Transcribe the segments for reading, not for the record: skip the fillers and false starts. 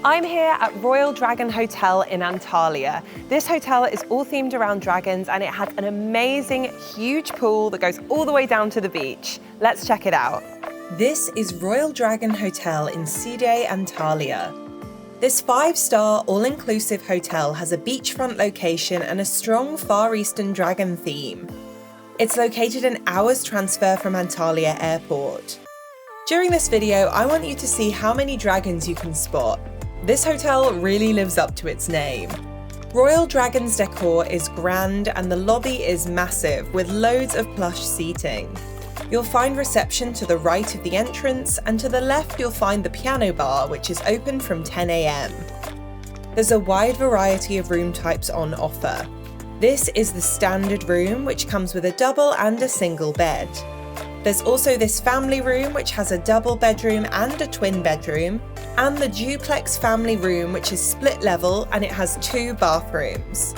I'm here at Royal Dragon Hotel in Antalya. This hotel is all themed around dragons and it has an amazing, huge pool that goes all the way down to the beach. Let's check it out. This is Royal Dragon Hotel in easyJet, Antalya. This 5-star all-inclusive hotel has a beachfront location and a strong Far Eastern dragon theme. It's located an hour's transfer from Antalya Airport. During this video, I want you to see how many dragons you can spot. This hotel really lives up to its name. Royal Dragon's decor is grand and the lobby is massive with loads of plush seating. You'll find reception to the right of the entrance, and to the left you'll find the piano bar, which is open from 10 AM. There's a wide variety of room types on offer. This is the standard room, which comes with a double and a single bed. There's also this family room, which has a double bedroom and a twin bedroom, and the duplex family room, which is split level and it has 2 bathrooms.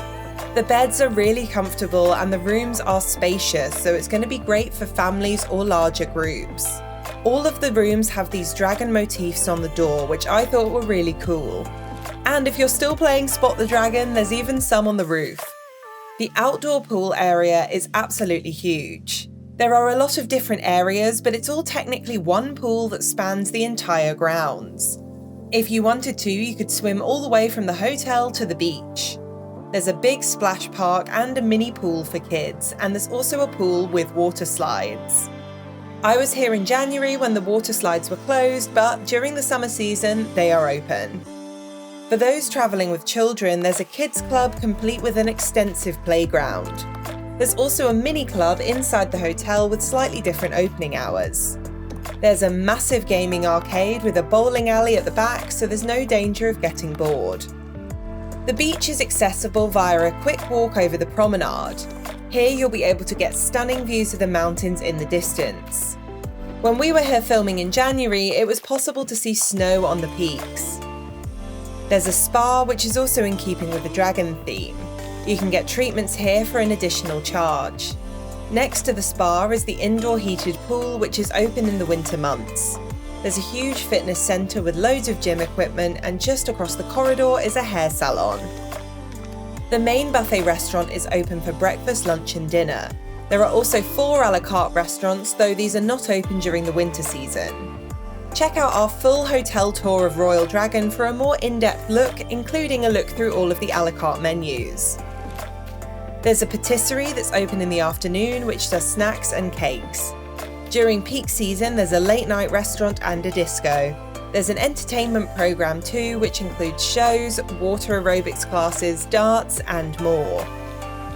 The beds are really comfortable and the rooms are spacious, so it's going to be great for families or larger groups. All of the rooms have these dragon motifs on the door, which I thought were really cool. And if you're still playing Spot the Dragon, there's even some on the roof. The outdoor pool area is absolutely huge. There are a lot of different areas, but it's all technically one pool that spans the entire grounds. If you wanted to, you could swim all the way from the hotel to the beach. There's a big splash park and a mini pool for kids, and there's also a pool with water slides. I was here in January when the water slides were closed, but during the summer season, they are open. For those travelling with children, there's a kids club complete with an extensive playground. There's also a mini club inside the hotel with slightly different opening hours. There's a massive gaming arcade with a bowling alley at the back, so there's no danger of getting bored. The beach is accessible via a quick walk over the promenade. Here you'll be able to get stunning views of the mountains in the distance. When we were here filming in January, it was possible to see snow on the peaks. There's a spa, which is also in keeping with the dragon theme. You can get treatments here for an additional charge. Next to the spa is the indoor heated pool, which is open in the winter months. There's a huge fitness centre with loads of gym equipment, and just across the corridor is a hair salon. The main buffet restaurant is open for breakfast, lunch and dinner. There are also 4 a la carte restaurants, though these are not open during the winter season. Check out our full hotel tour of Royal Dragon for a more in-depth look, including a look through all of the a la carte menus. There's a patisserie that's open in the afternoon, which does snacks and cakes. During peak season, there's a late night restaurant and a disco. There's an entertainment programme too, which includes shows, water aerobics classes, darts and more.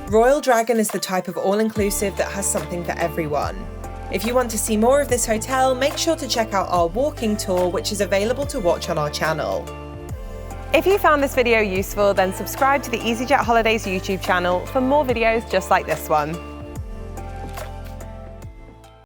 Royal Dragon is the type of all-inclusive that has something for everyone. If you want to see more of this hotel, make sure to check out our walking tour, which is available to watch on our channel. If you found this video useful, then subscribe to the easyJet Holidays YouTube channel for more videos just like this one.